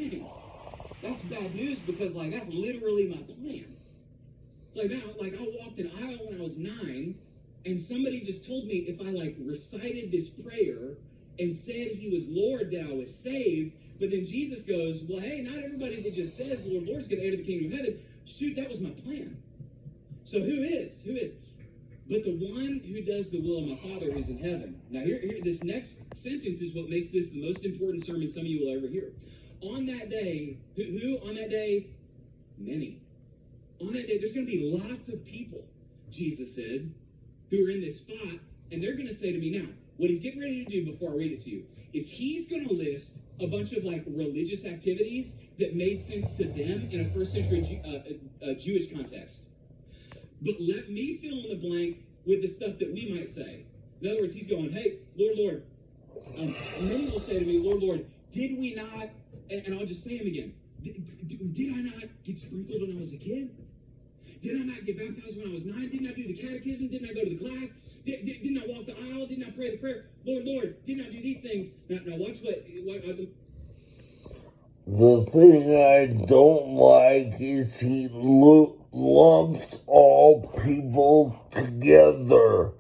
dang, that's bad news because, like, that's literally my plan. It's like, now, like, I walked an aisle when I was 9, and somebody just told me if I, like, recited this prayer and said he was Lord, that I was saved. But then Jesus goes, well, hey, not everybody that just says Lord, Lord is going to enter the kingdom of heaven. Shoot, that was my plan. So who is? Who is? But the one who does the will of my Father who's in heaven. Now, here, this next sentence is what makes this the most important sermon some of you will ever hear. On that day, who on that day? Many. On that day, there's going to be lots of people, Jesus said, who are in this spot, and they're going to say to me, now, what he's getting ready to do before I read it to you is he's going to list a bunch of, like, religious activities that made sense to them in a first century Jewish context. But let me fill in the blank with the stuff that we might say. In other words, he's going, hey, Lord, Lord. Many will say to me, Lord, Lord, did we not, and I'll just say him again, did I not get sprinkled when I was a kid? Did I not get baptized when I was 9? Didn't I do the catechism? Didn't I go to the class? Didn't I walk the aisle? Didn't I pray the prayer? Lord, Lord, didn't I do these things? Now watch what the thing I don't like is he lumps all people together.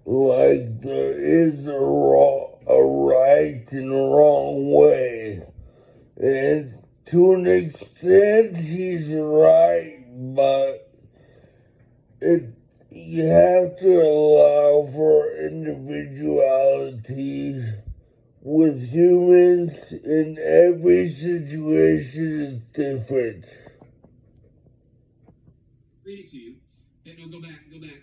Like there is a right and a wrong way. And to an extent he's right, but you have to allow for individuality with humans, and every situation is different. Read it to you. No, go back. I'm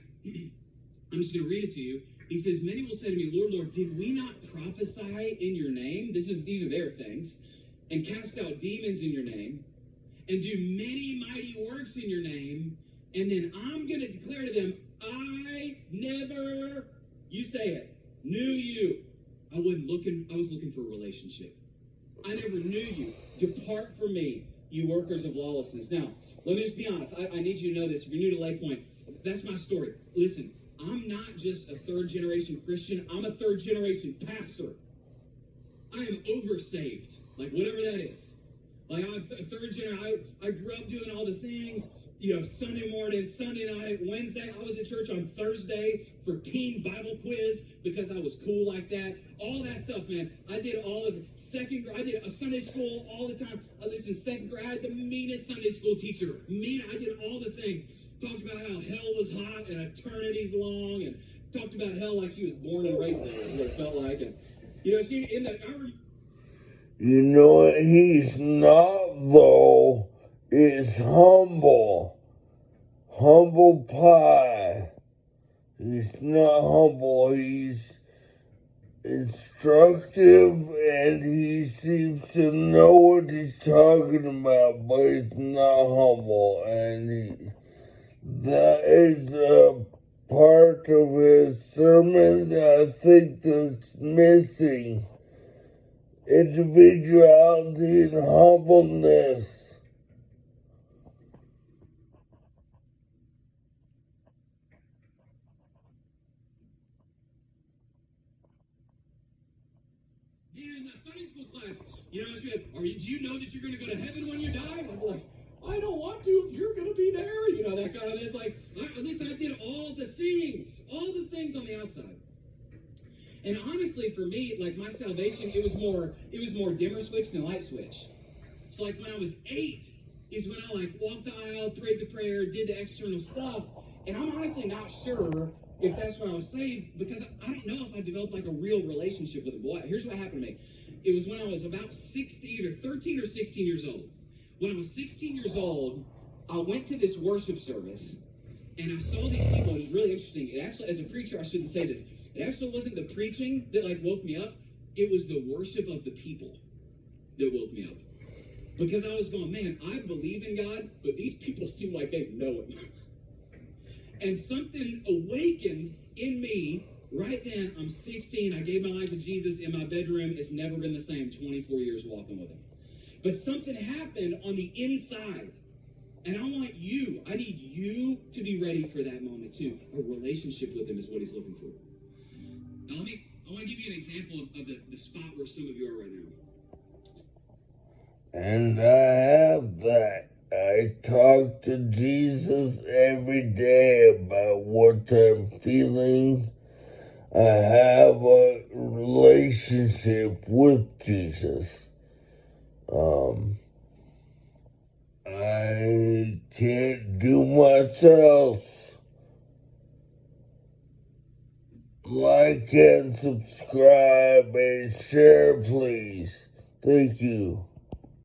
just going to read it to you. He says, many will say to me, Lord, Lord, did we not prophesy in your name? These are their things. And cast out demons in your name, and do many mighty works in your name, and then I'm going to declare to them, I never, you say it, knew you. I was looking for a relationship. I never knew you. Depart from me, you workers of lawlessness. Now, let me just be honest. I need you to know this. If you're new to Lake Point, that's my story. Listen, I'm not just a third-generation Christian. I'm a third-generation pastor. I am oversaved, like whatever that is. Like I'm a third generation. I grew up doing all the things, Sunday morning, Sunday night, Wednesday. I was at church on Thursday for teen Bible quiz because I was cool like that. All that stuff, man. I did all of second grade. I did a Sunday school all the time. I listened to second grade. I had the meanest Sunday school teacher. I did all the things. Talked about how hell was hot and eternities long, and talked about hell like she was born and raised there, is what it felt like. And you know what he's not, though, is humble. Humble pie. He's not humble, he's instructive, and he seems to know what he's talking about, but he's not humble, and that is a part of his sermon that I think that's missing. Individuality and humbleness. In the Sunday school class, she said, do you know that you're going to go to heaven when you die? I'm like, I don't want to if you're going to be there. That kind of, it's like, listen, I did all the things on the outside. And honestly, for me, like my salvation, it was more dimmer switch than light switch. So like when I was 8 is when I like walked the aisle, prayed the prayer, did the external stuff. And I'm honestly not sure if that's when I was saved, because I don't know if I developed like a real relationship with a boy. Here's what happened to me. It was when I was about 16, or 13 or 16 years old. When I was 16 years old, I went to this worship service, and I saw these people. It was really interesting. It actually, as a preacher, I shouldn't say this. It actually wasn't the preaching that like woke me up. It was the worship of the people that woke me up. Because I was going, man, I believe in God, but these people seem like they know Him. And something awakened in me right then. I'm 16. I gave my life to Jesus in my bedroom. It's never been the same 24 years walking with Him. But something happened on the inside. And I need you to be ready for that moment too. A relationship with Him is what He's looking for. Now I want to give you an example of the spot where some of you are right now. And I have that. I talk to Jesus every day about what I'm feeling. I have a relationship with Jesus. I can't do much else. Like and subscribe and share, please. Thank you.